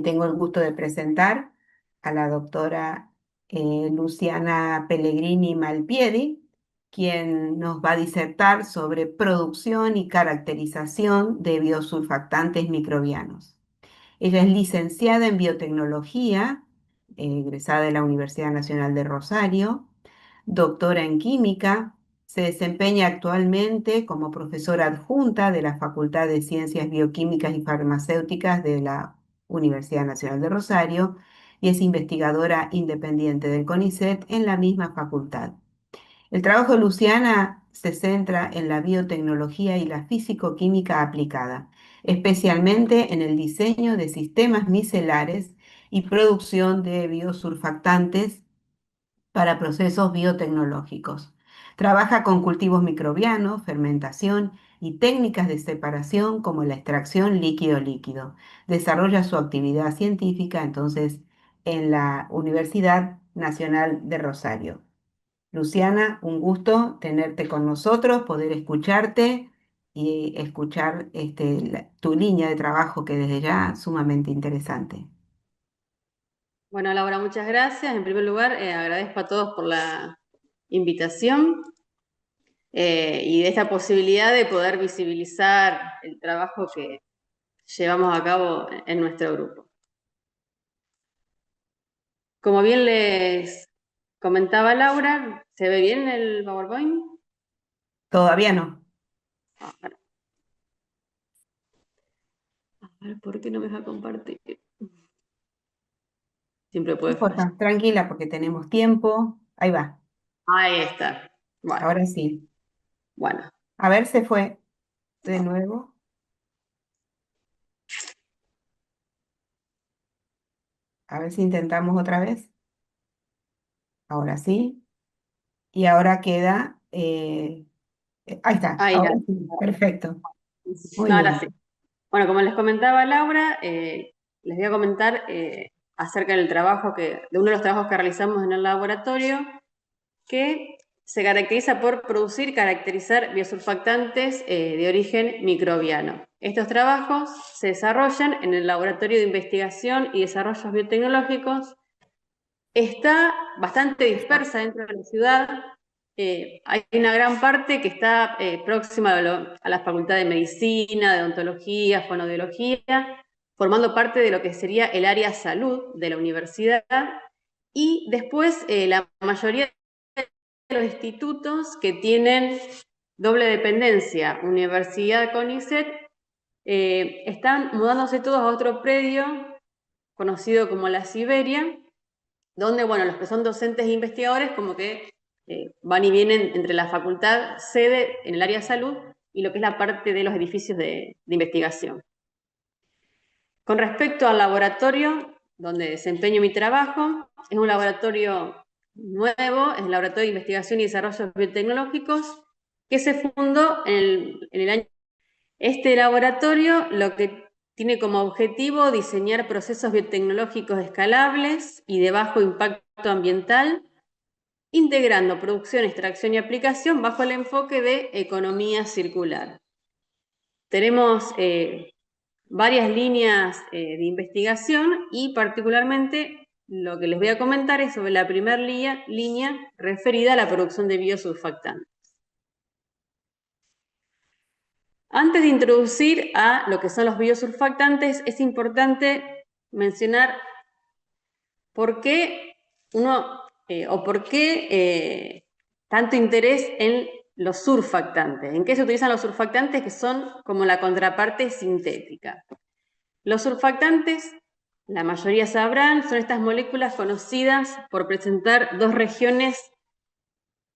tengo el gusto de presentar a la doctora Luciana Pellegrini Malpiedi, quien nos va a disertar sobre producción y caracterización de biosurfactantes microbianos. Ella es licenciada en biotecnología, egresada de la Universidad Nacional de Rosario, doctora en química, se desempeña actualmente como profesora adjunta de la Facultad de Ciencias Bioquímicas y Farmacéuticas de la Universidad Nacional de Rosario y es investigadora independiente del CONICET en la misma facultad. El trabajo de Luciana se centra en la biotecnología y la físico-química aplicada, especialmente en el diseño de sistemas micelares y producción de biosurfactantes para procesos biotecnológicos. Trabaja con cultivos microbianos, fermentación y técnicas de separación como la extracción líquido-líquido. Desarrolla su actividad científica entonces en la Universidad Nacional de Rosario. Luciana, un gusto tenerte con nosotros, poder escucharte y escuchar tu línea de trabajo que desde ya sumamente interesante. Bueno, Laura, muchas gracias. En primer lugar, agradezco a todos por la invitación y de esta posibilidad de poder visibilizar el trabajo que llevamos a cabo en nuestro grupo. Como bien les comentaba Laura, ¿se ve bien el PowerPoint? Todavía no. A ver, ¿por qué no me deja compartir? Siempre No puede fallar. importa, tranquila porque tenemos tiempo. Ahí va, Ahí está. Bueno, ahora sí. bueno. A ver, se fue de nuevo. A ver si intentamos otra vez. Ahora sí. Y ahora queda... ahí está, Ahí, ahora sí. Perfecto. Muy ahora sí. bien. Bueno, como les comentaba Laura, les voy a comentar acerca del trabajo de uno de los trabajos que realizamos en el laboratorio, que se caracteriza por producir y caracterizar biosurfactantes de origen microbiano. Estos trabajos se desarrollan en el Laboratorio de Investigación y Desarrollos Biotecnológicos. Está bastante dispersa dentro de la ciudad. Hay una gran parte que está próxima a la Facultad de Medicina, de Odontología, Fonoaudiología, formando parte de lo que sería el área salud de la universidad. Y después la mayoría de los institutos que tienen doble dependencia, Universidad CONICET, están mudándose todos a otro predio conocido como la Siberia, donde, bueno, los que son docentes e investigadores como que van y vienen entre la facultad sede en el área de salud y lo que es la parte de los edificios de investigación. Con respecto al laboratorio donde desempeño mi trabajo, es un laboratorio nuevo, es el Laboratorio de Investigación y Desarrollos Biotecnológicos, que se fundó en el año. Este laboratorio lo que tiene como objetivo diseñar procesos biotecnológicos escalables y de bajo impacto ambiental, integrando producción, extracción y aplicación bajo el enfoque de economía circular. Tenemos varias líneas de investigación y particularmente lo que les voy a comentar es sobre la primera línea referida a la producción de biosurfactantes. Antes de introducir a lo que son los biosurfactantes, es importante mencionar por qué por qué tanto interés en los surfactantes. ¿En qué se utilizan los surfactantes? Que son como la contraparte sintética. Los surfactantes, la mayoría sabrán, son estas moléculas conocidas por presentar dos regiones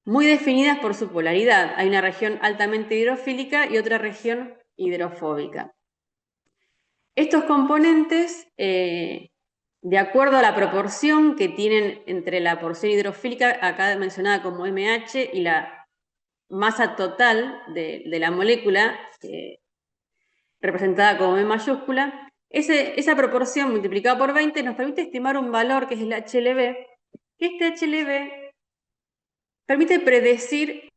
muy definidas por su polaridad. Hay una región altamente hidrofílica y otra región hidrofóbica. Estos componentes, de acuerdo a la proporción que tienen entre la porción hidrofílica, acá mencionada como MH, y la masa total de la molécula, representada como M mayúscula, esa proporción multiplicada por 20 nos permite estimar un valor que es el HLB, que este HLB permite predecir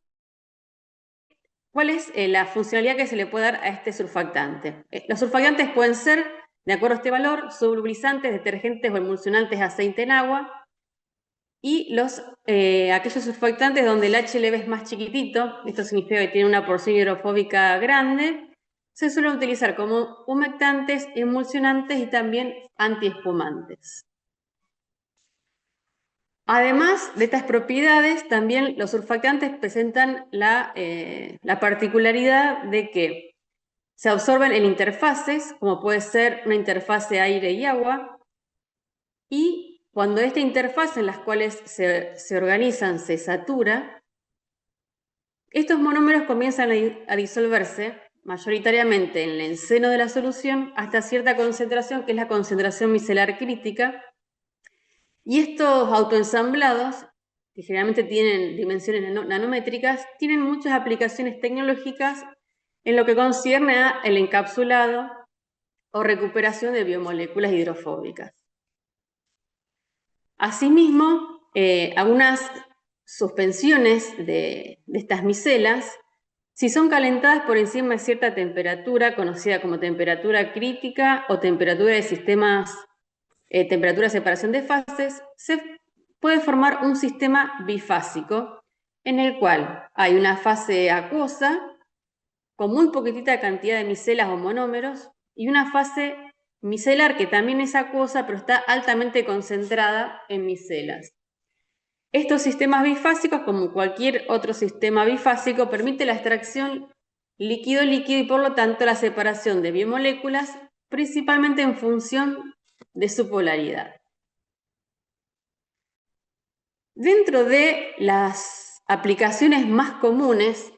cuál es la funcionalidad que se le puede dar a este surfactante. Los surfactantes pueden ser De acuerdo a este valor, solubilizantes, detergentes o emulsionantes de aceite en agua, y aquellos surfactantes donde el HLB es más chiquitito, esto significa que tiene una porción hidrofóbica grande, se suelen utilizar como humectantes, emulsionantes y también antiespumantes. Además de estas propiedades, también los surfactantes presentan la particularidad de que se absorben en interfaces, como puede ser una interfase aire y agua, y cuando esta interfaz en las cuales se organizan se satura, estos monómeros comienzan a disolverse mayoritariamente en el seno de la solución hasta cierta concentración, que es la concentración micelar crítica, y estos autoensamblados, que generalmente tienen dimensiones nanométricas, tienen muchas aplicaciones tecnológicas en lo que concierne al encapsulado o recuperación de biomoléculas hidrofóbicas. Asimismo, algunas suspensiones de estas micelas, si son calentadas por encima de cierta temperatura, conocida como temperatura crítica o temperatura de sistemas, temperatura de separación de fases, se puede formar un sistema bifásico en el cual hay una fase acuosa con muy poquitita cantidad de micelas o monómeros y una fase micelar que también es acuosa pero está altamente concentrada en micelas. Estos sistemas bifásicos, como cualquier otro sistema bifásico, permite la extracción líquido-líquido y por lo tanto la separación de biomoléculas, principalmente en función de su polaridad. Dentro de las aplicaciones más comunes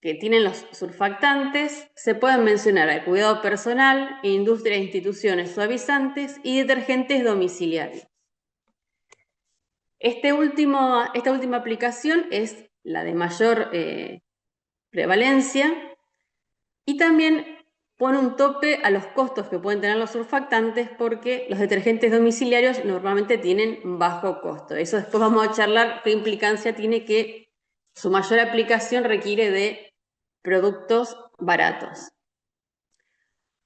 que tienen los surfactantes, se pueden mencionar el cuidado personal, industria e instituciones suavizantes y detergentes domiciliarios. Esta última aplicación es la de mayor prevalencia y también pone un tope a los costos que pueden tener los surfactantes porque los detergentes domiciliarios normalmente tienen bajo costo. Eso después vamos a charlar qué implicancia tiene que su mayor aplicación requiere de productos baratos.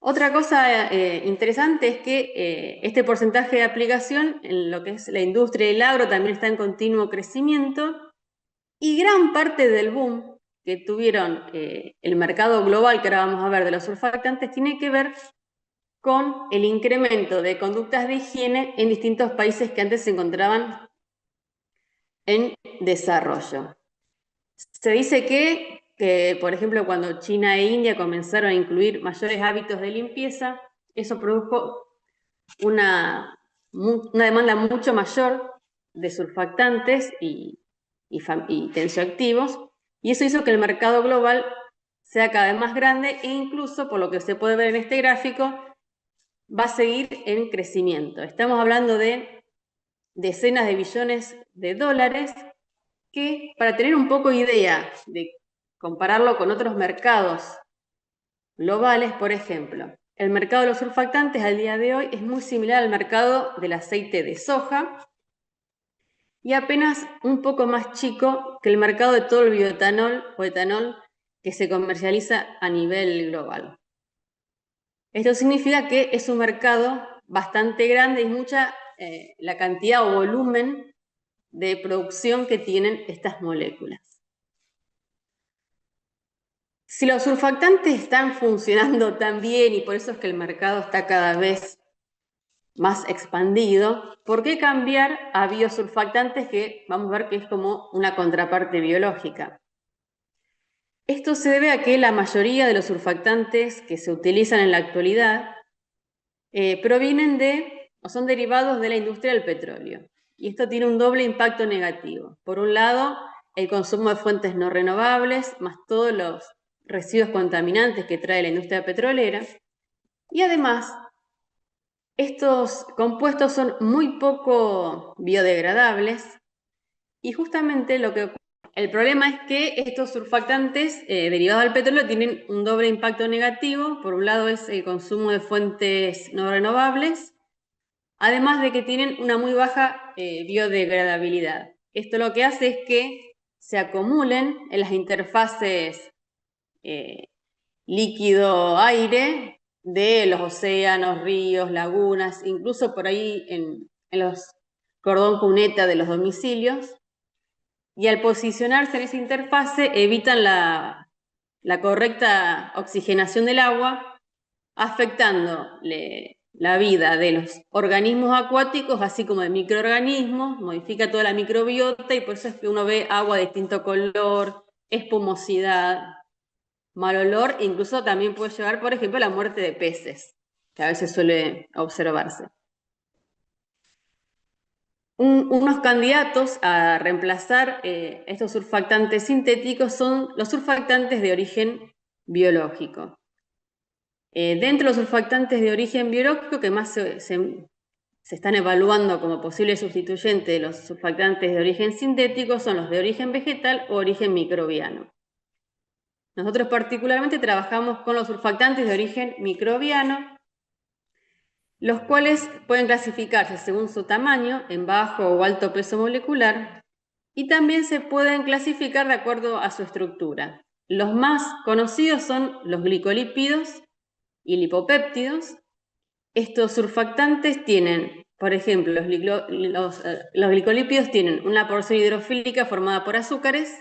Otra cosa interesante es que este porcentaje de aplicación en lo que es la industria y el agro también está en continuo crecimiento y gran parte del boom que tuvieron el mercado global, que ahora vamos a ver de los surfactantes, tiene que ver con el incremento de conductas de higiene en distintos países que antes se encontraban en desarrollo. Se dice que, por ejemplo, cuando China e India comenzaron a incluir mayores hábitos de limpieza, eso produjo una demanda mucho mayor de surfactantes y tensioactivos, y eso hizo que el mercado global sea cada vez más grande e incluso, por lo que se puede ver en este gráfico, va a seguir en crecimiento. Estamos hablando de decenas de billones de dólares que, para tener un poco idea de compararlo con otros mercados globales, por ejemplo, el mercado de los surfactantes al día de hoy es muy similar al mercado del aceite de soja y apenas un poco más chico que el mercado de todo el bioetanol o etanol que se comercializa a nivel global. Esto significa que es un mercado bastante grande y mucha la cantidad o volumen de producción que tienen estas moléculas. Si los surfactantes están funcionando tan bien y por eso es que el mercado está cada vez más expandido, ¿por qué cambiar a biosurfactantes que vamos a ver que es como una contraparte biológica? Esto se debe a que la mayoría de los surfactantes que se utilizan en la actualidad provienen de o son derivados de la industria del petróleo. Y esto tiene un doble impacto negativo. Por un lado, el consumo de fuentes no renovables, más todos los residuos contaminantes que trae la industria petrolera. Y además, estos compuestos son muy poco biodegradables y justamente el problema es que estos surfactantes derivados del petróleo tienen un doble impacto negativo. Por un lado es el consumo de fuentes no renovables, además de que tienen una muy baja biodegradabilidad. Esto lo que hace es que se acumulen en las interfaces líquido-aire de los océanos, ríos, lagunas, incluso por ahí en los cordón cuneta de los domicilios, y al posicionarse en esa interfase evitan la correcta oxigenación del agua, afectando la vida de los organismos acuáticos, así como de microorganismos, modifica toda la microbiota y por eso es que uno ve agua de distinto color, espumosidad, mal olor, e incluso también puede llevar, por ejemplo, a la muerte de peces, que a veces suele observarse. Unos candidatos a reemplazar estos surfactantes sintéticos son los surfactantes de origen biológico. Dentro de los surfactantes de origen biológico que más se están evaluando como posible sustituyente de los surfactantes de origen sintético son los de origen vegetal o origen microbiano. Nosotros particularmente trabajamos con los surfactantes de origen microbiano, los cuales pueden clasificarse según su tamaño, en bajo o alto peso molecular, y también se pueden clasificar de acuerdo a su estructura. Los más conocidos son los glicolípidos y lipopéptidos. Estos surfactantes tienen, por ejemplo, los glicolípidos tienen una porción hidrofílica formada por azúcares,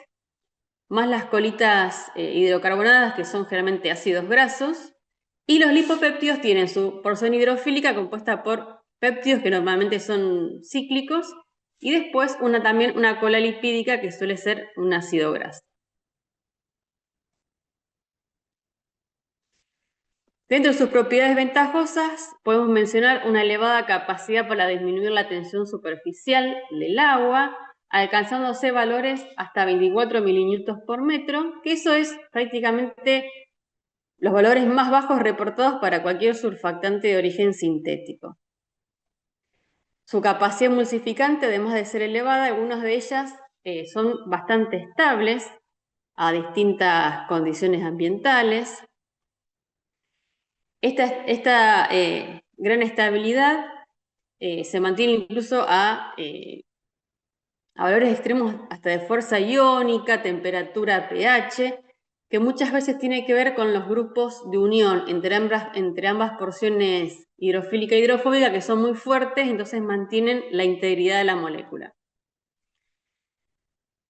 más las colitas hidrocarbonadas, que son generalmente ácidos grasos, y los lipopéptidos tienen su porción hidrofílica compuesta por péptidos que normalmente son cíclicos, y después también una cola lipídica que suele ser un ácido graso. Dentro de sus propiedades ventajosas, podemos mencionar una elevada capacidad para disminuir la tensión superficial del agua, alcanzándose valores hasta 24 mililitros por metro, que eso es prácticamente los valores más bajos reportados para cualquier surfactante de origen sintético. Su capacidad emulsificante, además de ser elevada, algunas de ellas son bastante estables a distintas condiciones ambientales. Esta gran estabilidad se mantiene incluso a valores extremos hasta de fuerza iónica, temperatura, pH, que muchas veces tiene que ver con los grupos de unión entre ambas porciones hidrofílica e hidrofóbica, que son muy fuertes, entonces mantienen la integridad de la molécula.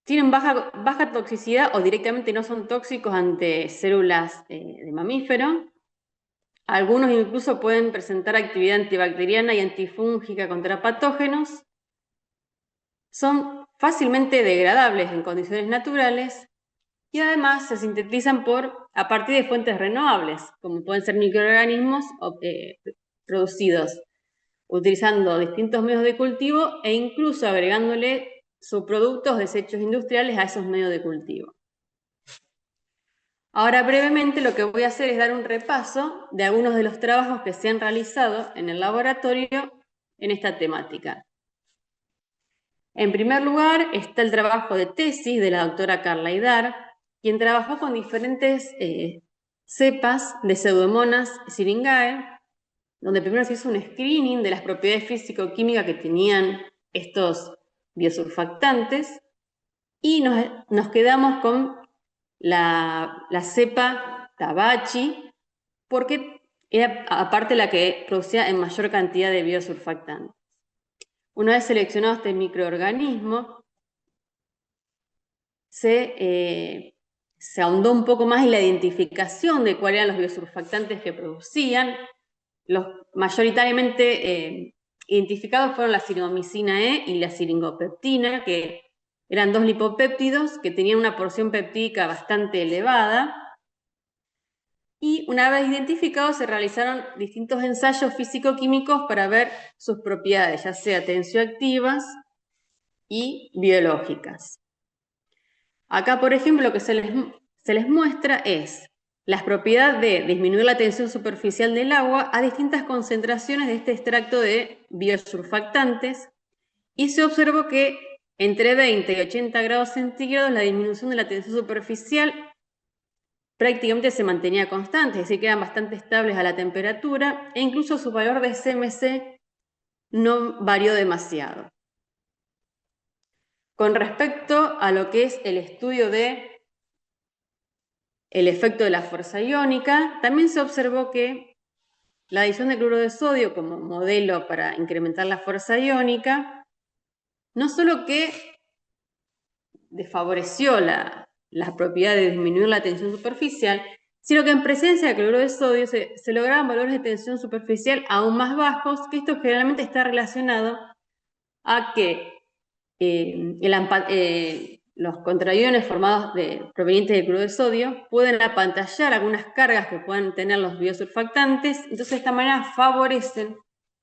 Tienen baja toxicidad o directamente no son tóxicos ante células de mamífero. Algunos incluso pueden presentar actividad antibacteriana y antifúngica contra patógenos. Son fácilmente degradables en condiciones naturales y además se sintetizan a partir de fuentes renovables, como pueden ser microorganismos producidos utilizando distintos medios de cultivo e incluso agregándole subproductos, desechos industriales a esos medios de cultivo. Ahora brevemente lo que voy a hacer es dar un repaso de algunos de los trabajos que se han realizado en el laboratorio en esta temática. En primer lugar está el trabajo de tesis de la doctora Carla Hidar, quien trabajó con diferentes cepas de Pseudomonas syringae, donde primero se hizo un screening de las propiedades físico-químicas que tenían estos biosurfactantes y nos quedamos con la cepa Tabachi, porque era aparte la que producía en mayor cantidad de biosurfactantes. Una vez seleccionado este microorganismo, se ahondó un poco más en la identificación de cuáles eran los biosurfactantes que producían. Los mayoritariamente identificados fueron la siringomicina E y la siringopeptina, que eran dos lipopéptidos que tenían una porción peptídica bastante elevada. Y una vez identificados se realizaron distintos ensayos físico-químicos para ver sus propiedades, ya sea tensioactivas y biológicas. Acá, por ejemplo, lo que se les muestra es las propiedades de disminuir la tensión superficial del agua a distintas concentraciones de este extracto de biosurfactantes y se observó que entre 20 y 80 grados centígrados la disminución de la tensión superficial prácticamente se mantenía constante, es decir, que eran bastante estables a la temperatura e incluso su valor de CMC no varió demasiado. Con respecto a lo que es el estudio de el efecto de la fuerza iónica, también se observó que la adición de cloruro de sodio como modelo para incrementar la fuerza iónica, no solo que desfavoreció la propiedad de disminuir la tensión superficial, sino que en presencia de cloruro de sodio se lograban valores de tensión superficial aún más bajos, que esto generalmente está relacionado a que los contraiones formados provenientes del cloruro de sodio pueden apantallar algunas cargas que puedan tener los biosurfactantes, entonces de esta manera favorecen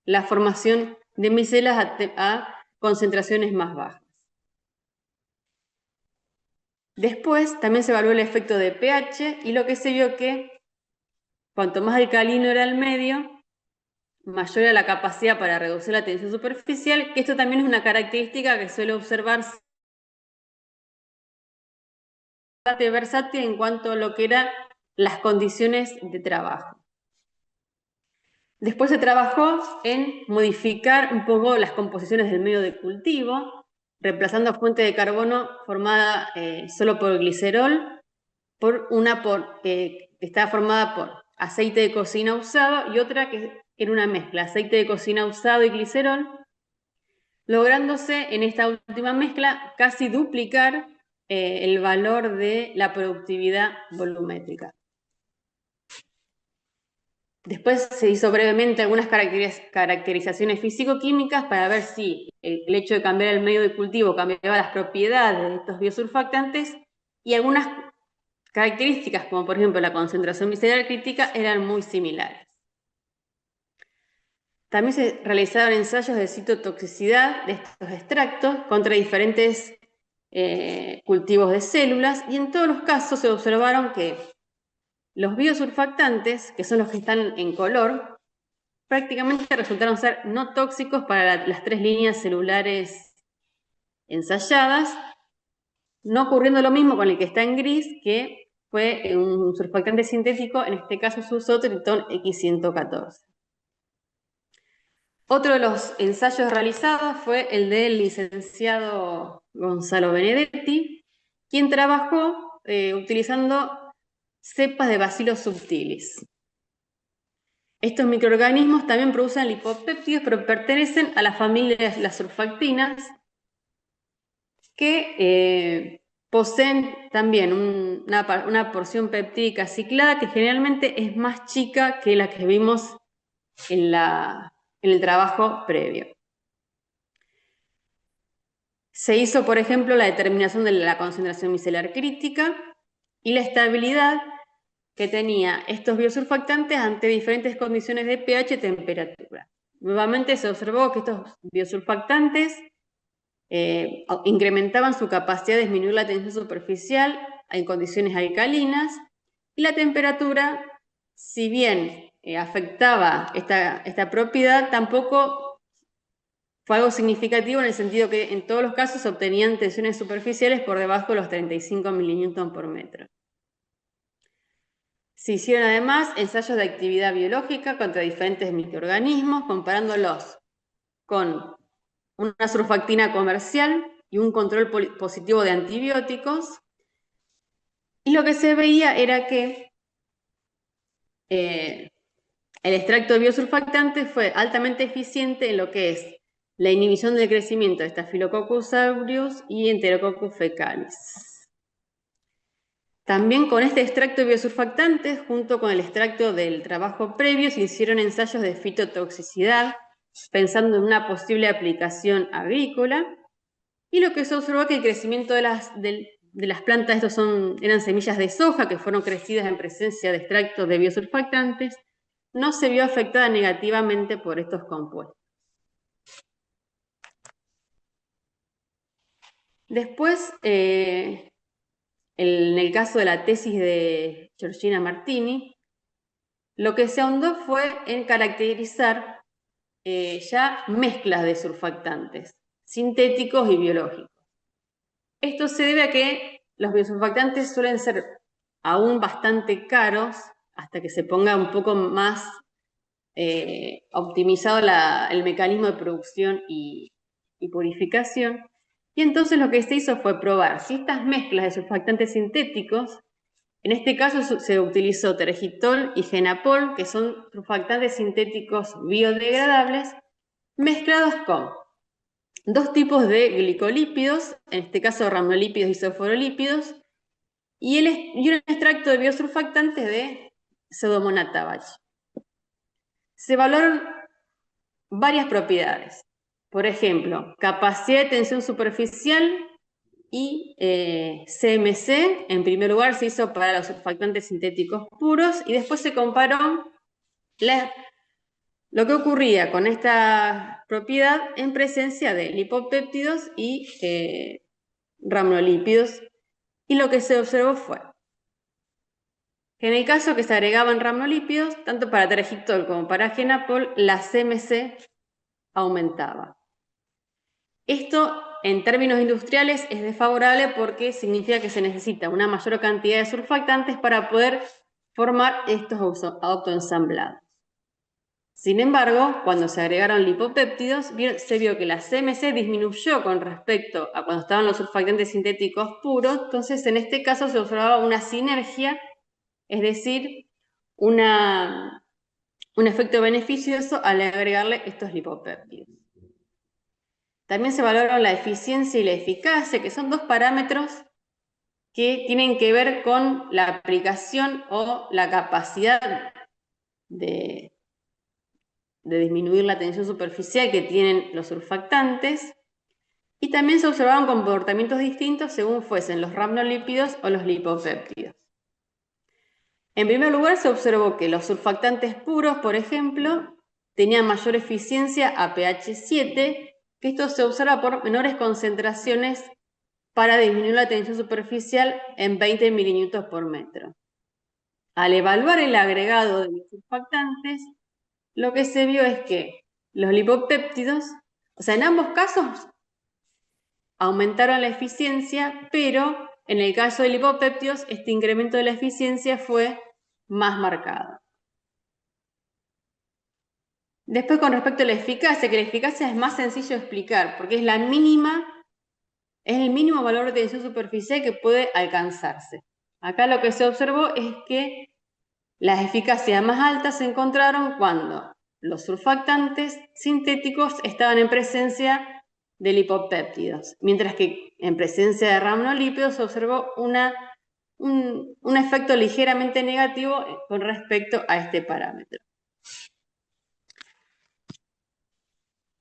la formación de micelas a concentraciones más bajas. Después también se evaluó el efecto de pH y lo que se vio que cuanto más alcalino era el medio, mayor era la capacidad para reducir la tensión superficial, que esto también es una característica que suele observarse versátil en cuanto a lo que eran las condiciones de trabajo. Después se trabajó en modificar un poco las composiciones del medio de cultivo, reemplazando fuente de carbono formada solo por glicerol, que estaba formada por aceite de cocina usado y otra que era una mezcla, aceite de cocina usado y glicerol, lográndose en esta última mezcla casi duplicar el valor de la productividad volumétrica. Después se hizo brevemente algunas caracterizaciones físico-químicas para ver si el hecho de cambiar el medio de cultivo cambiaba las propiedades de estos biosurfactantes y algunas características, como por ejemplo la concentración micelar crítica, eran muy similares. También se realizaron ensayos de citotoxicidad de estos extractos contra diferentes cultivos de células y en todos los casos se observaron que los biosurfactantes, que son los que están en color, prácticamente resultaron ser no tóxicos para las 3 líneas celulares ensayadas, no ocurriendo lo mismo con el que está en gris, que fue un surfactante sintético, en este caso se usó Tritón X114. Otro de los ensayos realizados fue el del licenciado Gonzalo Benedetti, quien trabajó utilizando cepas de Bacillus subtilis. Estos microorganismos también producen lipopéptidos, pero pertenecen a la familia de las surfactinas, que poseen también una porción peptídica ciclada que generalmente es más chica que la que vimos en el trabajo previo. Se hizo, por ejemplo, la determinación de la concentración micelar crítica y la estabilidad que tenía estos biosurfactantes ante diferentes condiciones de pH y temperatura. Nuevamente se observó que estos biosurfactantes incrementaban su capacidad de disminuir la tensión superficial en condiciones alcalinas y la temperatura, si bien afectaba esta propiedad, tampoco fue algo significativo en el sentido que en todos los casos se obtenían tensiones superficiales por debajo de los 35 millinewton por metro. Se hicieron además ensayos de actividad biológica contra diferentes microorganismos, comparándolos con una surfactina comercial y un control positivo de antibióticos. Y lo que se veía era que el extracto de biosurfactante fue altamente eficiente en lo que es la inhibición del crecimiento de Staphylococcus aureus y Enterococcus fecalis. También con este extracto de biosurfactantes, junto con el extracto del trabajo previo, se hicieron ensayos de fitotoxicidad, pensando en una posible aplicación agrícola, y lo que se observó es que el crecimiento de las plantas, eran semillas de soja que fueron crecidas en presencia de extractos de biosurfactantes, no se vio afectada negativamente por estos compuestos. Después, en el caso de la tesis de Georgina Martini, lo que se ahondó fue en caracterizar ya mezclas de surfactantes, sintéticos y biológicos. Esto se debe a que los biosurfactantes suelen ser aún bastante caros hasta que se ponga un poco más optimizado el mecanismo de producción y purificación. Y entonces lo que se hizo fue probar si estas mezclas de surfactantes sintéticos En este caso se utilizó tergitol y genapol, que son surfactantes sintéticos biodegradables, mezclados con dos tipos de glicolípidos, en este caso ramnolípidos y sofosfolípidos, y un extracto de biosurfactantes de Pseudomonas tabaci. Se evaluaron varias propiedades. Por ejemplo, capacidad de tensión superficial y CMC. En primer lugar se hizo para los surfactantes sintéticos puros y después se comparó lo que ocurría con esta propiedad en presencia de lipopéptidos y ramnolípidos. Y lo que se observó fue que en el caso que se agregaban ramnolípidos, tanto para tergitol como para genapol, la CMC aumentaba. Esto, en términos industriales, es desfavorable porque significa que se necesita una mayor cantidad de surfactantes para poder formar estos autoensamblados. Sin embargo, cuando se agregaron lipopéptidos, se vio que la CMC disminuyó con respecto a cuando estaban los surfactantes sintéticos puros. Entonces, en este caso se observaba una sinergia, es decir, un efecto beneficioso al agregarle estos lipopéptidos. También se valoran la eficiencia y la eficacia, que son dos parámetros que tienen que ver con la aplicación o la capacidad de disminuir la tensión superficial que tienen los surfactantes. Y también se observaban comportamientos distintos según fuesen los ramnolípidos o los lipopéptidos. En primer lugar, se observó que los surfactantes puros, por ejemplo, tenían mayor eficiencia a pH 7, que esto se observa por menores concentraciones para disminuir la tensión superficial en 20 mililitros por metro. Al evaluar el agregado de los surfactantes, lo que se vio es que los lipopéptidos, o sea, en ambos casos aumentaron la eficiencia, pero en el caso de lipopéptidos, este incremento de la eficiencia fue más marcado. Después, con respecto a la eficacia, que la eficacia es más sencillo de explicar, porque es el mínimo valor de tensión superficial que puede alcanzarse. Acá lo que se observó es que las eficacias más altas se encontraron cuando los surfactantes sintéticos estaban en presencia de lipopéptidos, mientras que en presencia de ramnolípidos se observó un efecto ligeramente negativo con respecto a este parámetro.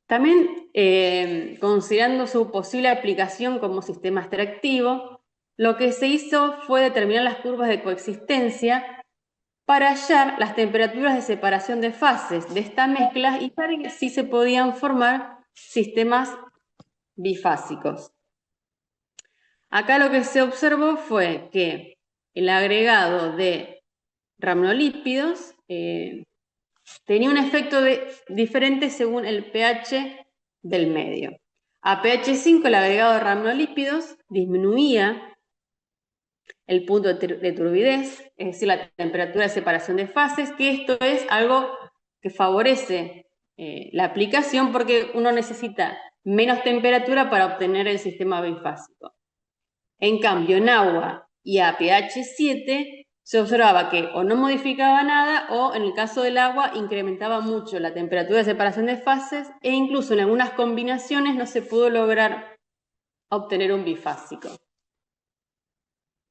También, considerando su posible aplicación como sistema extractivo, lo que se hizo fue determinar las curvas de coexistencia para hallar las temperaturas de separación de fases de esta mezcla y ver si se podían formar sistemas bifásicos. Acá lo que se observó fue que el agregado de ramnolípidos tenía un efecto diferente según el pH del medio. A pH 5 el agregado de ramnolípidos disminuía el punto de turbidez, es decir, la temperatura de separación de fases, que esto es algo que favorece la aplicación porque uno necesita menos temperatura para obtener el sistema bifásico. En cambio, en agua y a pH 7 se observaba que o no modificaba nada o, en el caso del agua, incrementaba mucho la temperatura de separación de fases e incluso en algunas combinaciones no se pudo lograr obtener un bifásico.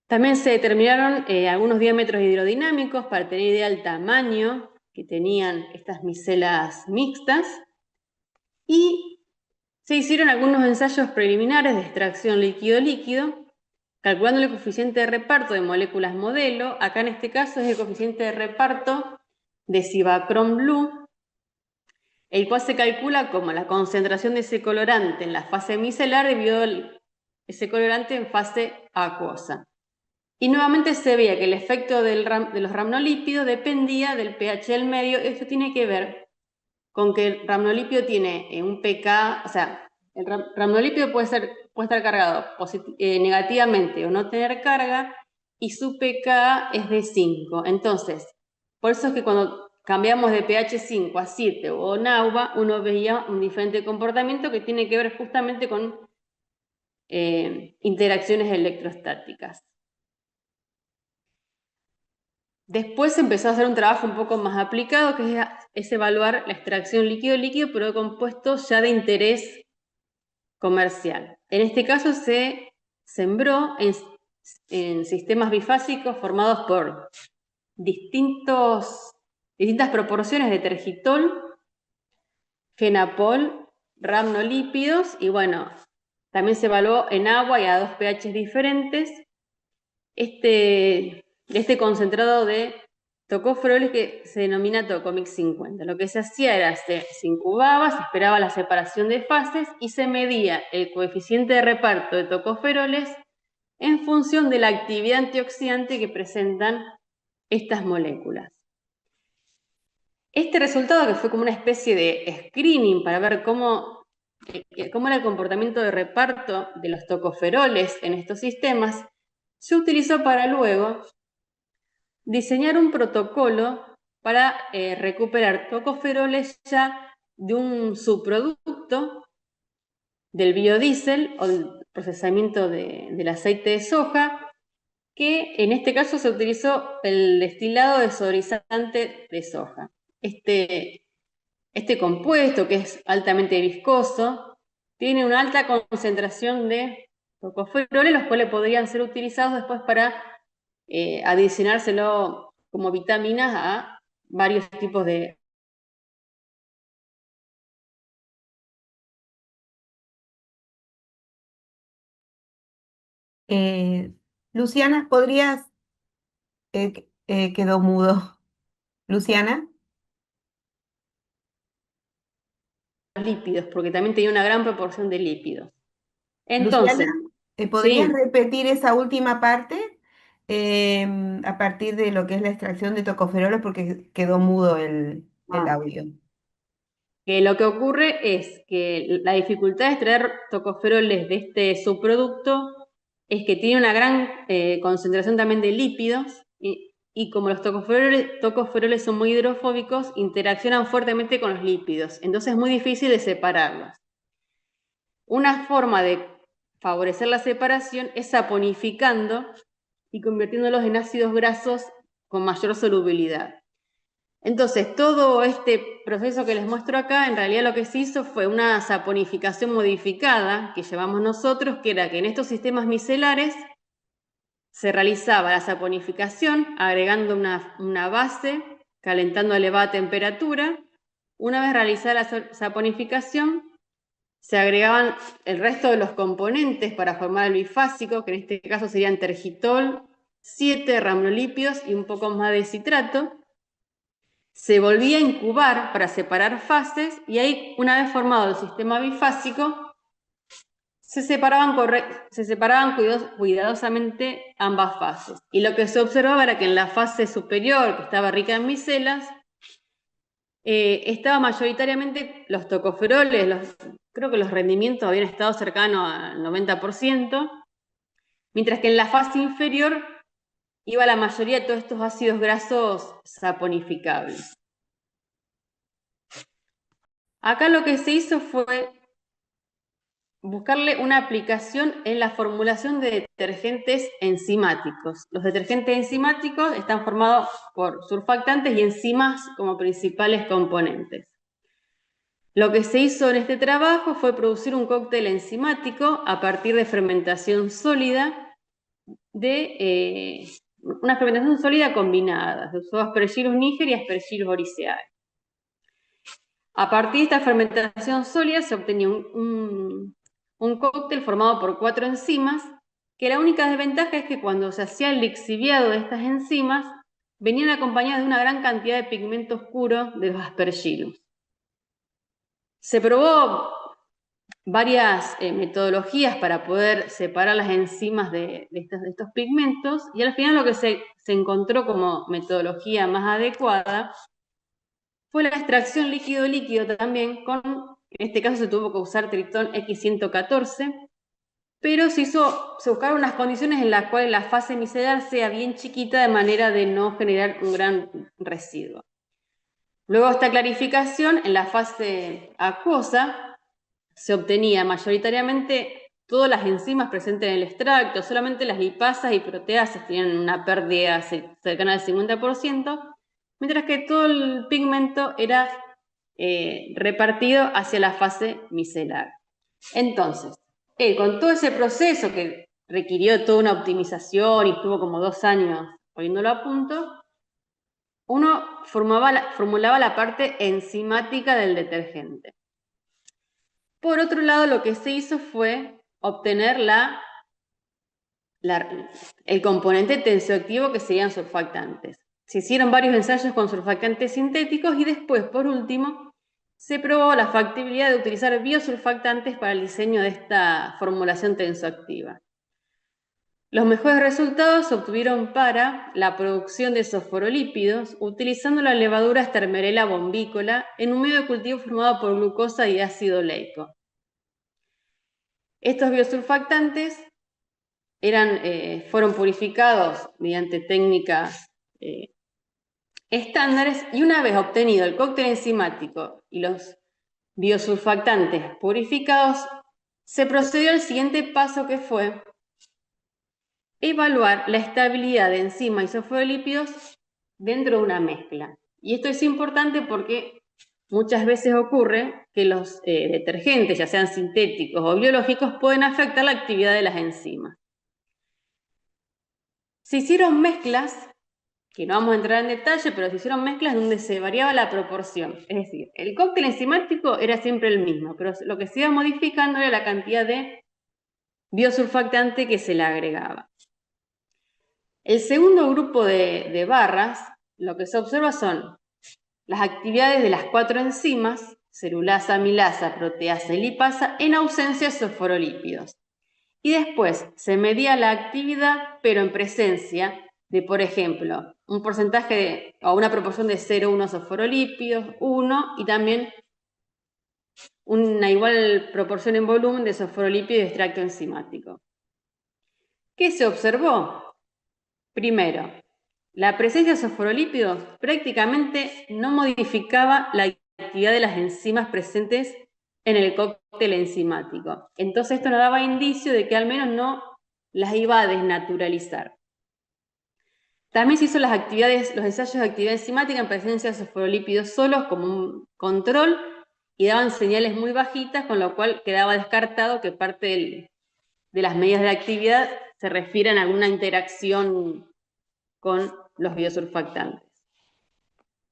También se determinaron algunos diámetros hidrodinámicos para tener idea del tamaño que tenían estas micelas mixtas y se hicieron algunos ensayos preliminares de extracción líquido-líquido calculando el coeficiente de reparto de moléculas modelo. Acá en este caso es el coeficiente de reparto de Cibacron Blue, el cual se calcula como la concentración de ese colorante en la fase micelar debido a ese colorante en fase acuosa. Y nuevamente se veía que el efecto de los ramnolípidos dependía del pH del medio. Esto tiene que ver con que el ramnolípido tiene un pK, o sea, el ramnolípido puede estar cargado negativamente o no tener carga, y su pK es de 5. Entonces, por eso es que cuando cambiamos de pH 5 a 7 o NAUBA, uno veía un diferente comportamiento que tiene que ver justamente con interacciones electrostáticas. Después se empezó a hacer un trabajo un poco más aplicado, que es evaluar la extracción líquido-líquido, pero de compuestos ya de interés comercial. En este caso se sembró en sistemas bifásicos formados por distintas proporciones de tergitol, fenapol, ramnolípidos, y bueno, también se evaluó en agua y a 2 pH diferentes este concentrado de tocopheroles que se denomina Tocomix 50. Lo que se hacía era, se incubaba, se esperaba la separación de fases y se medía el coeficiente de reparto de tocopheroles en función de la actividad antioxidante que presentan estas moléculas. Este resultado, que fue como una especie de screening para ver cómo era el comportamiento de reparto de los tocoferoles en estos sistemas, se utilizó para luego diseñar un protocolo para recuperar tocoferoles ya de un subproducto del biodiesel o del procesamiento del aceite de soja, que en este caso se utilizó el destilado desodorizante de soja. Este compuesto, que es altamente viscoso, tiene una alta concentración de tocoferoles, los cuales podrían ser utilizados después para adicionárselo como vitaminas a varios tipos de... Eh, Luciana, ¿podrías? Quedó mudo. Luciana, lípidos, porque también tenía una gran proporción de lípidos. Luciana, Entonces, ¿podrías sí, repetir esa última parte a partir de lo que es la extracción de tocoferoles porque quedó mudo el audio? que lo que ocurre es que la dificultad de extraer tocoferoles de este subproducto es que tiene una gran concentración también de lípidos y como los tocoferoles son muy hidrofóbicos, interaccionan fuertemente con los lípidos, entonces es muy difícil de separarlos. Una forma de favorecer la separación es saponificando y convirtiéndolos en ácidos grasos con mayor solubilidad. Entonces, todo este proceso que les muestro acá, en realidad lo que se hizo fue una saponificación modificada que llevamos nosotros, que era que en estos sistemas micelares se realizaba la saponificación agregando una base, calentando a elevada temperatura. Una vez realizada la saponificación, se agregaban el resto de los componentes para formar el bifásico, que en este caso serían tergitol, 7 ramnolípidos y un poco más de citrato. Se volvía a incubar para separar fases y ahí, una vez formado el sistema bifásico, se separaban cuidadosamente ambas fases. Y lo que se observaba era que en la fase superior, que estaba rica en micelas, estaba mayoritariamente los tocoferoles, creo que los rendimientos habían estado cercanos al 90%, mientras que en la fase inferior iba la mayoría de todos estos ácidos grasos saponificables. Acá lo que se hizo fue buscarle una aplicación en la formulación de detergentes enzimáticos. Los detergentes enzimáticos están formados por surfactantes y enzimas como principales componentes. Lo que se hizo en este trabajo fue producir un cóctel enzimático a partir de fermentación sólida, una fermentación sólida combinada. Se usó Aspergillus niger y Aspergillus oriceae. A partir de esta fermentación sólida se obtenía un cóctel formado por 4 enzimas, que la única desventaja es que cuando se hacía el lixiviado de estas enzimas, venían acompañadas de una gran cantidad de pigmento oscuro de los Aspergillus. Se probó varias metodologías para poder separar las enzimas de estos pigmentos y al final lo que se encontró como metodología más adecuada fue la extracción líquido-líquido también, en este caso se tuvo que usar Tritón X114, pero se buscaron unas condiciones en las cuales la fase micelar sea bien chiquita de manera de no generar un gran residuo. Luego de esta clarificación, en la fase acuosa, se obtenía mayoritariamente todas las enzimas presentes en el extracto, solamente las lipasas y proteasas tenían una pérdida cercana al 50%, mientras que todo el pigmento era repartido hacia la fase micelar. Entonces, con todo ese proceso que requirió toda una optimización y estuvo como 2 años poniéndolo a punto, uno formulaba la parte enzimática del detergente. Por otro lado, lo que se hizo fue obtener el componente tensioactivo que serían surfactantes. Se hicieron varios ensayos con surfactantes sintéticos y después, por último, se probó la factibilidad de utilizar biosurfactantes para el diseño de esta formulación tensioactiva. Los mejores resultados se obtuvieron para la producción de fosfolípidos utilizando la levadura Starmerella bombícola en un medio de cultivo formado por glucosa y ácido oleico. Estos biosurfactantes fueron purificados mediante técnicas estándares y una vez obtenido el cóctel enzimático y los biosurfactantes purificados, se procedió al siguiente paso que fue evaluar la estabilidad de enzimas y fosfolípidos dentro de una mezcla. Y esto es importante porque muchas veces ocurre que los detergentes, ya sean sintéticos o biológicos, pueden afectar la actividad de las enzimas. Se hicieron mezclas, que no vamos a entrar en detalle, pero se hicieron mezclas donde se variaba la proporción. Es decir, el cóctel enzimático era siempre el mismo, pero lo que se iba modificando era la cantidad de biosurfactante que se le agregaba. El segundo grupo de barras, lo que se observa son las actividades de las 4 enzimas, celulasa, amilasa, proteasa y lipasa, en ausencia de fosfolípidos. Y después se medía la actividad, pero en presencia de, por ejemplo, un porcentaje o una proporción de 0,1 fosfolípidos, 1, y también una igual proporción en volumen de fosfolípidos y extracto enzimático. ¿Qué se observó? Primero, la presencia de fosfolípidos prácticamente no modificaba la actividad de las enzimas presentes en el cóctel enzimático. Entonces esto nos daba indicio de que al menos no las iba a desnaturalizar. También se hizo los ensayos de actividad enzimática en presencia de fosfolípidos solos como un control y daban señales muy bajitas, con lo cual quedaba descartado que parte de las medidas de actividad se refieran a alguna interacción con los biosurfactantes.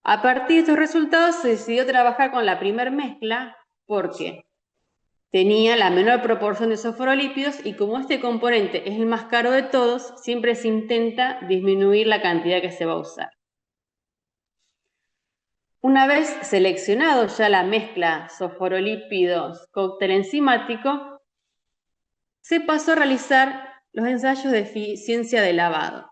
A partir de estos resultados se decidió trabajar con la primer mezcla porque tenía la menor proporción de fosfolípidos y como este componente es el más caro de todos, siempre se intenta disminuir la cantidad que se va a usar. Una vez seleccionado ya la mezcla fosfolípidos cóctel enzimático, se pasó a realizar los ensayos de eficiencia de lavado.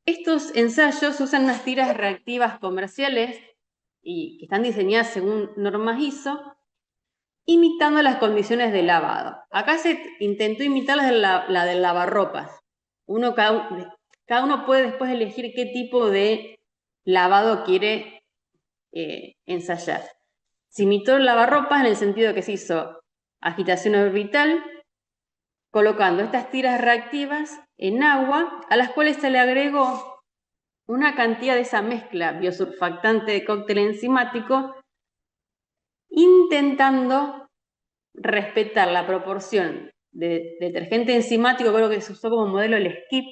Estos ensayos usan unas tiras reactivas comerciales y que están diseñadas según normas ISO, imitando las condiciones de lavado. Acá se intentó imitar la del lavarropas. Cada uno puede después elegir qué tipo de lavado quiere ensayar. Se imitó el lavarropas en el sentido de que se hizo agitación orbital, colocando estas tiras reactivas en agua, a las cuales se le agregó una cantidad de esa mezcla biosurfactante de cóctel enzimático, intentando respetar la proporción de detergente enzimático, creo que se usó como modelo el SKIP,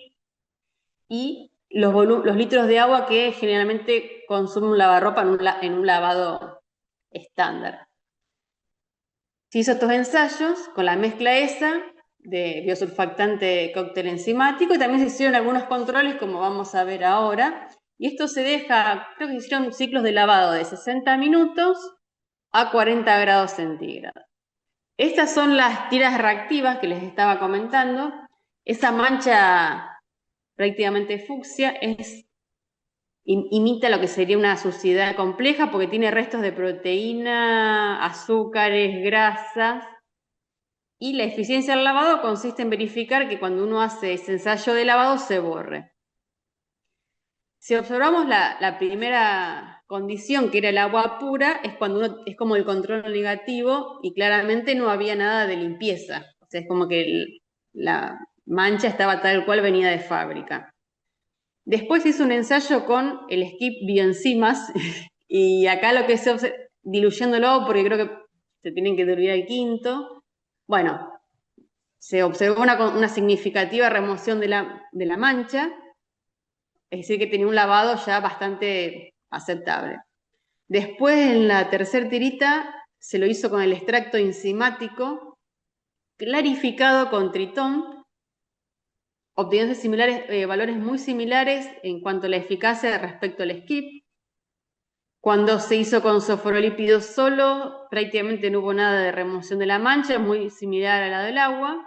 y los litros de agua que generalmente consume un lavarropa en un lavado estándar. Se hizo estos ensayos con la mezcla esa de biosurfactante cóctel enzimático y también se hicieron algunos controles como vamos a ver ahora. Y esto se deja, creo que se hicieron ciclos de lavado de 60 minutos a 40 grados centígrados. Estas son las tiras reactivas que les estaba comentando. Esa mancha prácticamente fucsia imita lo que sería una suciedad compleja porque tiene restos de proteína, azúcares, grasas. Y la eficiencia del lavado consiste en verificar que cuando uno hace ese ensayo de lavado se borre. Si observamos la primera condición, que era el agua pura, es cuando es como el control negativo y claramente no había nada de limpieza. sea, es como que la mancha estaba tal cual venía de fábrica. Después hizo un ensayo con el skip bioenzimas y acá lo que se diluyéndolo porque creo que se tienen que diluir al quinto. Bueno, se observó una significativa remoción de la mancha, es decir, que tenía un lavado ya bastante aceptable. Después, en la tercera tirita, se lo hizo con el extracto enzimático clarificado con tritón, obteniendo valores muy similares en cuanto a la eficacia respecto al skip. Cuando se hizo con sofrolípidos solo, prácticamente no hubo nada de remoción de la mancha, muy similar a la del agua.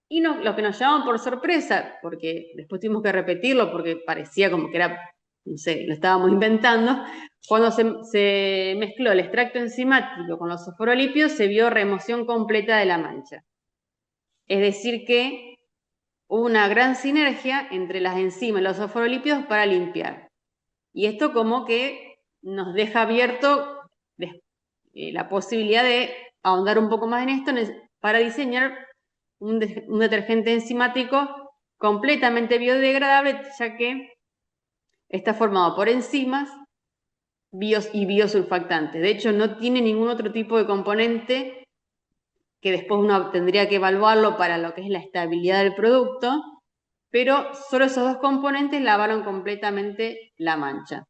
Y lo que nos llamó por sorpresa, porque después tuvimos que repetirlo porque parecía como que era, no sé, lo estábamos inventando, cuando se mezcló el extracto enzimático con los fosfolípidos se vio remoción completa de la mancha. Es decir que hubo una gran sinergia entre las enzimas y los fosfolípidos para limpiar. Y esto como que nos deja abierto la posibilidad de ahondar un poco más en esto para diseñar un detergente enzimático completamente biodegradable, ya que está formado por enzimas y biosurfactantes. De hecho, no tiene ningún otro tipo de componente que después uno tendría que evaluarlo para lo que es la estabilidad del producto, pero solo esos dos componentes lavaron completamente la mancha.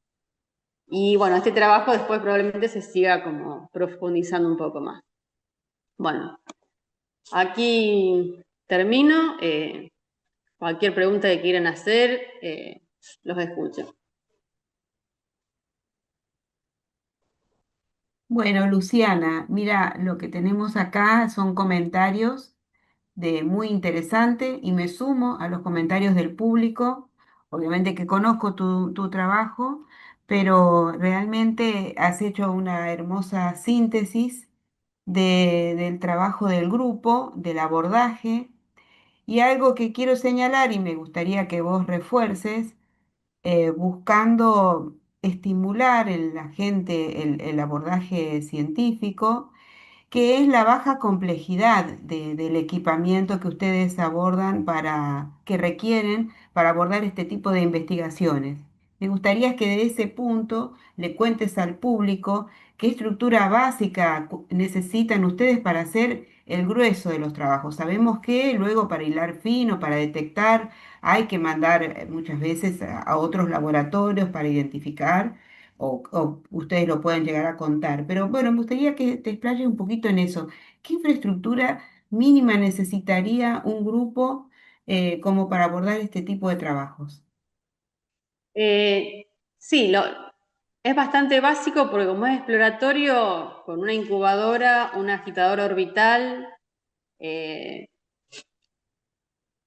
Y bueno, este trabajo después probablemente se siga como profundizando un poco más. Bueno, aquí termino. Cualquier pregunta que quieran hacer, los escucho. Bueno, Luciana, mira, lo que tenemos acá son comentarios de muy interesante y me sumo a los comentarios del público. Obviamente que conozco tu trabajo, pero realmente has hecho una hermosa síntesis del trabajo del grupo, del abordaje. Y algo que quiero señalar y me gustaría que vos refuerces, buscando estimular en la gente el abordaje científico, que es la baja complejidad del equipamiento que ustedes abordan que requieren para abordar este tipo de investigaciones. Me gustaría que de ese punto le cuentes al público qué estructura básica necesitan ustedes para hacer el grueso de los trabajos. Sabemos que luego para hilar fino, para detectar, hay que mandar muchas veces a otros laboratorios para identificar o ustedes lo pueden llegar a contar. Pero bueno, me gustaría que te explayes un poquito en eso. ¿Qué infraestructura mínima necesitaría un grupo como para abordar este tipo de trabajos? Sí, es bastante básico porque como es exploratorio, con una incubadora, un agitador orbital, eh,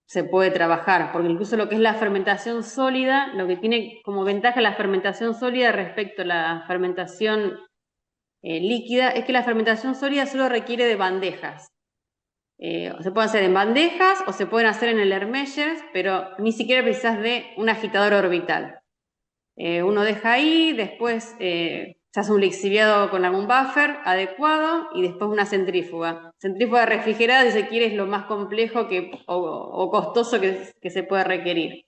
se puede trabajar, porque incluso lo que es la fermentación sólida, lo que tiene como ventaja la fermentación sólida respecto a la fermentación líquida, es que la fermentación sólida solo requiere de bandejas. Se puede hacer en bandejas o se pueden hacer en el Hermeyers, pero ni siquiera precisas de un agitador orbital. Uno deja ahí, después se hace un lixiviado con algún buffer adecuado y después una centrífuga. Centrífuga refrigerada, si se quiere, es lo más complejo o costoso que se puede requerir.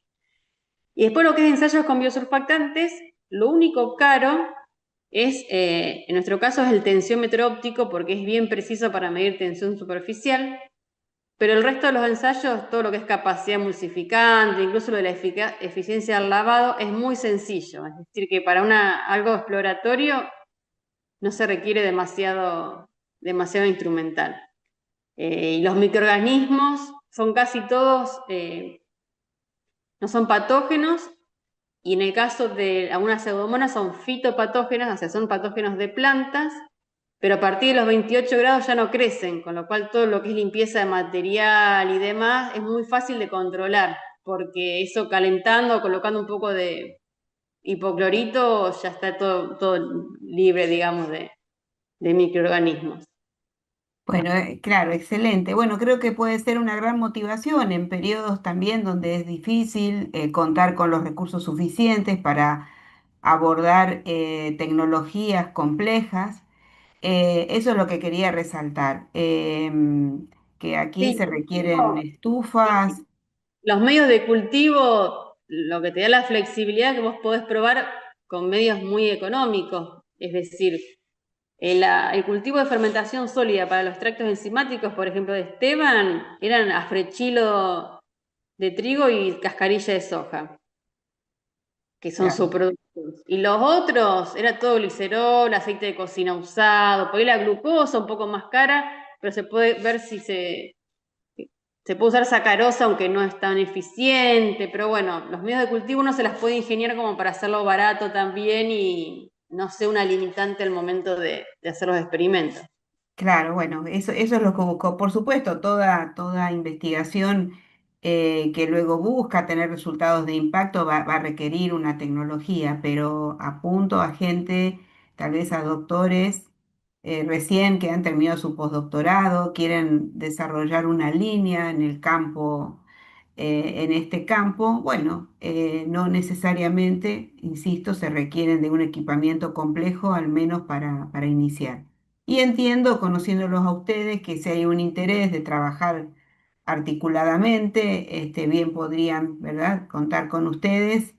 Y después lo que es ensayos con biosurfactantes, lo único caro es, en nuestro caso, es el tensiómetro óptico porque es bien preciso para medir tensión superficial. Pero el resto de los ensayos, todo lo que es capacidad emulsificante, incluso lo de la eficiencia del lavado, es muy sencillo. Es decir, que para algo exploratorio no se requiere demasiado instrumental. Y los microorganismos son casi todos, no son patógenos, y en el caso de algunas pseudomonas son fitopatógenas, o sea, son patógenos de plantas, pero a partir de los 28 grados ya no crecen, con lo cual todo lo que es limpieza de material y demás es muy fácil de controlar, porque eso calentando, colocando un poco de hipoclorito, ya está todo libre, digamos, de microorganismos. Bueno, claro, excelente. Bueno, creo que puede ser una gran motivación en periodos también donde es difícil contar con los recursos suficientes para abordar tecnologías complejas. Eso es lo que quería resaltar. que aquí Sí, se requieren eh, estufas. los medios de cultivo, lo que te da la flexibilidad que vos podés probar con medios muy económicos. Es decir, el cultivo de fermentación sólida para los tractos enzimáticos, por ejemplo, de Esteban, eran afrechilo de trigo y cascarilla de soja, que son Claro. subproductos. Y los otros, era todo glicerol, aceite de cocina usado, por ahí la glucosa un poco más cara, pero se puede ver si se puede usar sacarosa, aunque no es tan eficiente, pero bueno, los medios de cultivo uno se las puede ingeniar como para hacerlo barato también y no sea una limitante al momento de hacer los experimentos. Claro, bueno, eso es lo que busco. Por supuesto, toda investigación que luego busca tener resultados de impacto va a requerir una tecnología, pero apunto a gente, tal vez a doctores recién que han terminado su postdoctorado, quieren desarrollar una línea en el campo, en este campo. Bueno, no necesariamente, insisto, se requieren de un equipamiento complejo, al menos para iniciar. Y entiendo, conociéndolos a ustedes, que si hay un interés de trabajar articuladamente, bien podrían, ¿verdad?, contar con ustedes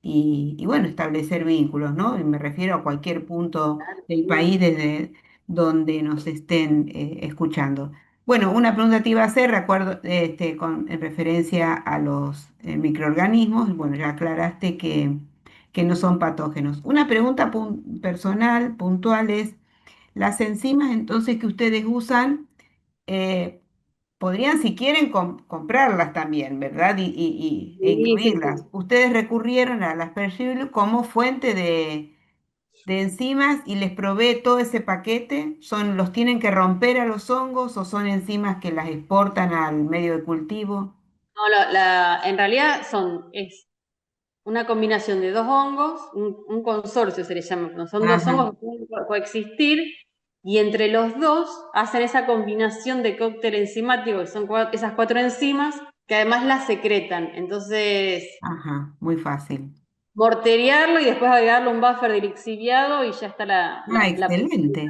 y bueno, establecer vínculos, ¿no? Y me refiero a cualquier punto del país desde donde nos estén escuchando. Bueno, una pregunta te iba a hacer, recuerdo, en referencia a los microorganismos. Bueno, ya aclaraste que no son patógenos. Una pregunta personal, puntual es, las enzimas entonces que ustedes usan, eh, podrían si quieren comprarlas también, ¿verdad? E Sí, sí, incluirlas. sí. Ustedes recurrieron a las Aspergillus como fuente de enzimas y les provee todo ese paquete. ¿Los tienen que romper a los hongos o son enzimas que las exportan al medio de cultivo? No, en realidad es una combinación de dos hongos, un consorcio se le llama, no son dos Ajá, hongos que pueden coexistir y entre los dos hacen esa combinación de cóctel enzimático, que son esas cuatro enzimas, que además las secretan. Entonces, ajá, muy fácil. morteriarlo y después agregarle un buffer de lixiviado y ya está Ah, la excelente.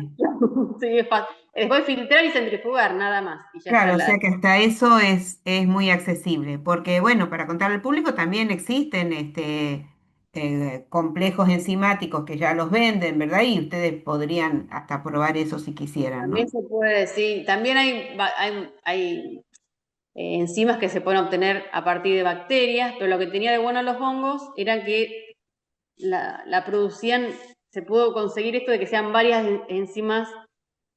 sí, es fácil. Después filtrar y centrifugar, nada más. Y ya está Claro, o la. sea que hasta eso es muy accesible, porque bueno, para contar al público también existen complejos enzimáticos que ya los venden, ¿verdad? Y ustedes podrían hasta probar eso si quisieran, También ¿no? se puede decir, también hay enzimas que se pueden obtener a partir de bacterias, pero lo que tenía de bueno los hongos era que la producían, se pudo conseguir esto de que sean varias enzimas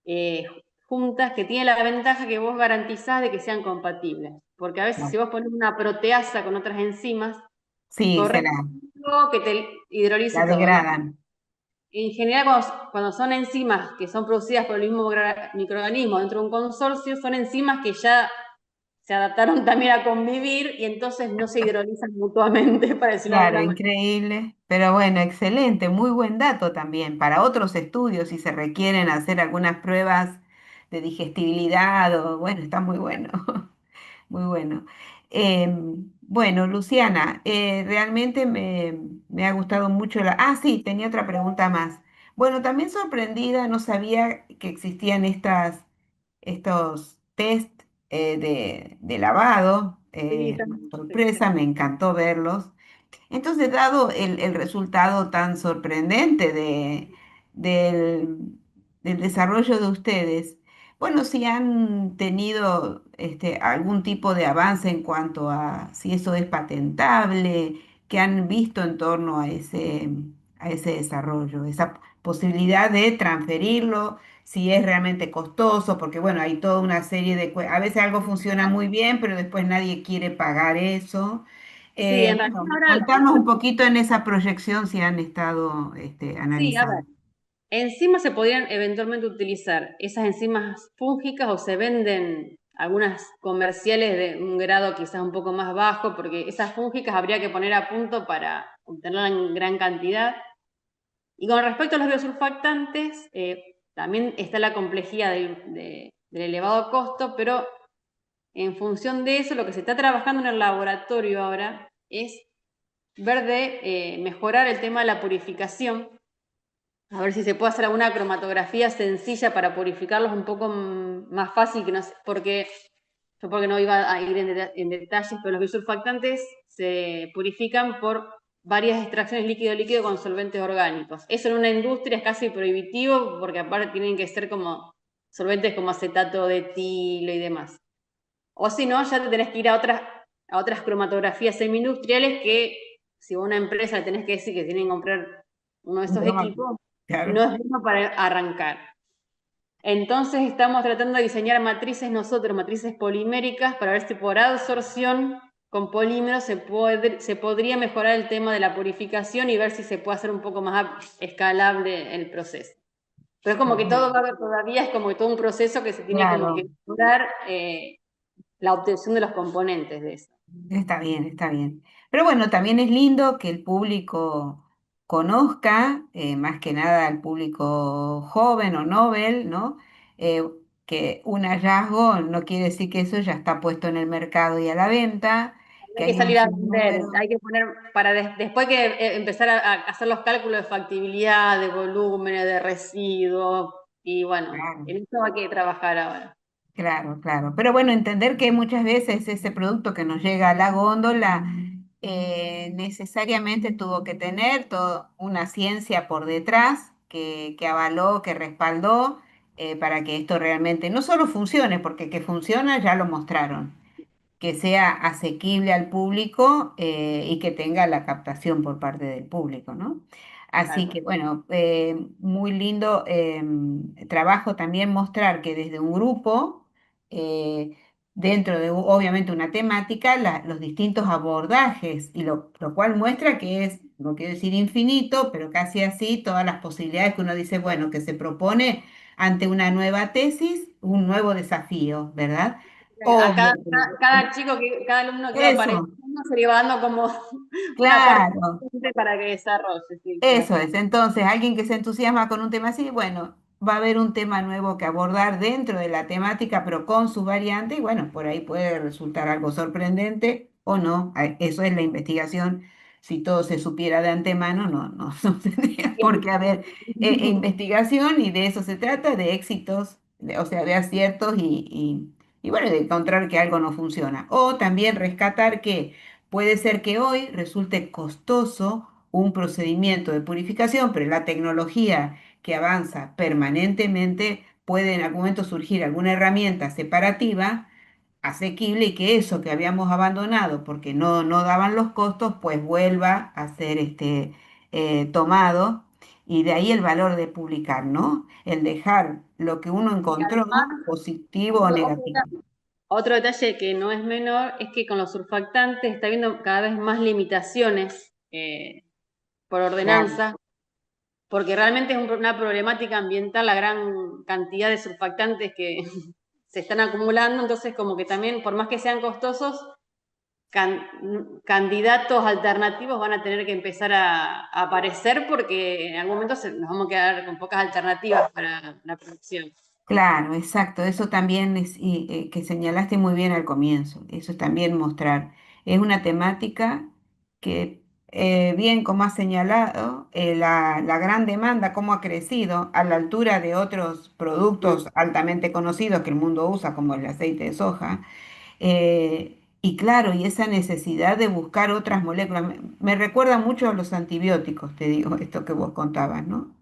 eh, juntas, que tiene la ventaja que vos garantizás de que sean compatibles. Porque a veces si No. vos pones una proteasa con otras enzimas, Sí, corres riesgo que te hidrolice la todo, ¿no? degradan. En general, cuando son enzimas que son producidas por el mismo microorganismo dentro de un consorcio, son enzimas que ya se adaptaron también a convivir y entonces no se hidrolizan mutuamente, para decirlo de Claro, alguna manera. increíble. Pero bueno, excelente, muy buen dato también para otros estudios si se requieren hacer algunas pruebas de digestibilidad o bueno, está muy bueno. Muy bueno. Bueno, Luciana, realmente me ha gustado mucho la... Ah, sí, tenía otra pregunta más. Bueno, también sorprendida, no sabía que existían estos test de lavado. Sí, Sorpresa, me encantó verlos. Entonces, dado el resultado tan sorprendente del, del desarrollo de ustedes, bueno, si han tenido algún tipo de avance en cuanto a si eso es patentable, que han visto en torno a ese desarrollo, esa posibilidad de transferirlo, si es realmente costoso, porque bueno, hay toda una serie a veces algo funciona muy bien, pero después nadie quiere pagar eso. sí, en realidad Bueno, ahora, contarnos un poquito en esa proyección si han estado sí, a ver, analizando. enzimas se podrían eventualmente utilizar, esas enzimas fúngicas o se venden algunas comerciales de un grado quizás un poco más bajo, porque esas fúngicas habría que poner a punto para obtenerla en gran cantidad. Y con respecto a los biosurfactantes, también está la complejidad del elevado costo, pero en función de eso, lo que se está trabajando en el laboratorio ahora es ver de mejorar el tema de la purificación, a ver si se puede hacer alguna cromatografía sencilla para purificarlos un poco más fácil, que no sé, porque yo porque no iba a ir en detalles, pero los biosurfactantes se purifican por varias extracciones líquido-líquido con solventes orgánicos. Eso en una industria es casi prohibitivo porque aparte tienen que ser como solventes como acetato de etilo y demás. O si no, ya te tenés que ir a otras cromatografías semi-industriales que si a una empresa le tenés que decir que tienen que comprar uno de esos No, equipos, no claro, es bueno para arrancar. Entonces estamos tratando de diseñar matrices nosotros, matrices poliméricas, para ver si por absorción con polímeros se podría mejorar el tema de la purificación y ver si se puede hacer un poco más escalable el proceso. Pero es como que todavía es como que todo un proceso que se tiene como que claro. mejorar la obtención de los componentes de eso. Está bien, está bien. Pero bueno, también es lindo que el público conozca, más que nada el público joven o novel, ¿no? Eh, que un hallazgo no quiere decir que eso ya está puesto en el mercado y a la venta, que Hay que hay un salir a vender, sinnúmero. hay que poner para después que empezar a hacer los cálculos de factibilidad, de volúmenes, de residuos, y bueno, Claro. en eso hay que trabajar ahora. Claro, claro. Pero bueno, entender que muchas veces ese producto que nos llega a la góndola necesariamente tuvo que tener toda una ciencia por detrás que avaló, que respaldó, para que esto realmente no solo funcione, porque que funciona ya lo mostraron, que sea asequible al público y que tenga la captación por parte del público, ¿no? Tal Así que cual. bueno, muy lindo trabajo también mostrar que desde un grupo, eh, dentro de obviamente una temática, los distintos abordajes, y lo cual muestra que es, no quiero decir infinito, pero casi así todas las posibilidades que uno dice, bueno, que se propone ante una nueva tesis, un nuevo desafío, ¿verdad? A Obvio. cada chico, cada alumno que iba Eso, apareciendo se le iba dando como una parte claro, para que desarrolle, sí, claro. eso es. Entonces, alguien que se entusiasma con un tema así, bueno, va a haber un tema nuevo que abordar dentro de la temática, pero con sus variantes, y bueno, por ahí puede resultar algo sorprendente o no. Eso es la investigación. Si todo se supiera de antemano, no tendría por qué haber investigación, y de eso se trata, de éxitos, o sea, de aciertos y bueno, de encontrar que algo no funciona. O también rescatar que puede ser que hoy resulte costoso un procedimiento de purificación, pero la tecnología que avanza permanentemente puede en algún momento surgir alguna herramienta separativa, asequible, y que eso que habíamos abandonado porque no daban los costos, pues vuelva a ser tomado. Y de ahí el valor de publicar, ¿no? El dejar lo que uno Y encontró, además, positivo o otro, negativo. otro detalle que no es menor es que con los surfactantes está habiendo cada vez más limitaciones por Claro. ordenanza, porque realmente es una problemática ambiental la gran cantidad de surfactantes que se están acumulando, entonces como que también, por más que sean costosos, candidatos alternativos van a tener que empezar a aparecer porque en algún momento nos vamos a quedar con pocas alternativas para la producción. Claro, exacto. Eso también es que señalaste muy bien al comienzo. Eso es también mostrar. Es una temática que, bien como has señalado, la gran demanda, cómo ha crecido a la altura de otros Mm. productos altamente conocidos que el mundo usa, como el aceite de soja. Y claro, y esa necesidad de buscar otras moléculas. Me recuerda mucho a los antibióticos, te digo, esto que vos contabas, ¿no?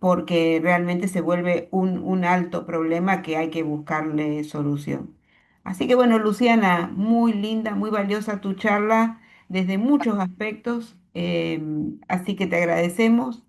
Porque realmente se vuelve un alto problema que hay que buscarle solución. Así que bueno, Luciana, muy linda, muy valiosa tu charla desde muchos aspectos, así que te agradecemos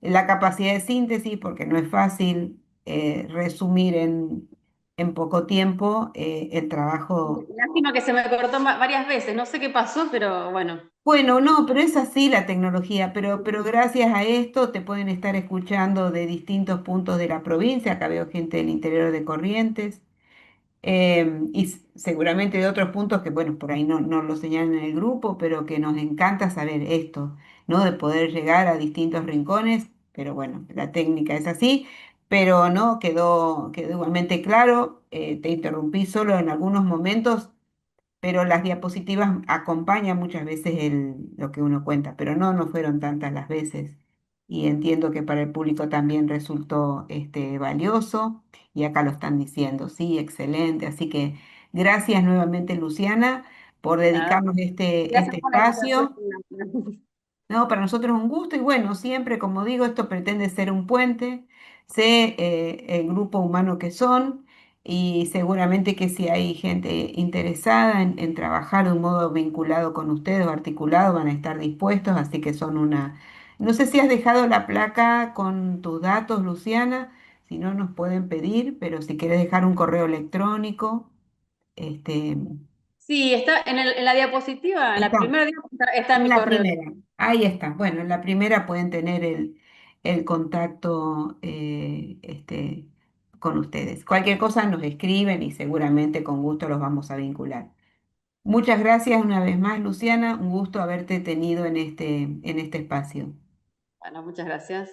la capacidad de síntesis, porque no es fácil resumir en poco tiempo el trabajo. Lástima que se me cortó varias veces, no sé qué pasó, pero bueno. Bueno, no, pero es así la tecnología, pero gracias a esto te pueden estar escuchando de distintos puntos de la provincia. Acá veo gente del interior de Corrientes, y seguramente de otros puntos que, bueno, por ahí no lo señalan en el grupo, pero que nos encanta saber esto, ¿no? De poder llegar a distintos rincones, pero bueno, la técnica es así, pero no, quedó igualmente claro. Te interrumpí solo en algunos momentos, pero las diapositivas acompañan muchas veces lo que uno cuenta, pero no fueron tantas las veces. Y entiendo que para el público también resultó valioso. y acá lo están diciendo. Sí, excelente. Así que gracias nuevamente, Luciana, por Nada. dedicarnos Gracias este por la invitación. espacio. No, para nosotros es un gusto y bueno, siempre, como digo, esto pretende ser un puente. Sé el grupo humano que son y seguramente que si hay gente interesada en trabajar de un modo vinculado con ustedes o articulado, van a estar dispuestos, así que son una... No sé si has dejado la placa con tus datos, Luciana, si no nos pueden pedir, pero si quieres dejar un correo electrónico, este, Sí, está en la diapositiva, en la está. primera diapositiva está En mi la correo. primera, ahí está. Bueno, en la primera pueden tener el contacto con ustedes. Cualquier cosa nos escriben y seguramente con gusto los vamos a vincular. Muchas gracias una vez más, Luciana. Un gusto haberte tenido en este espacio. Bueno, muchas gracias.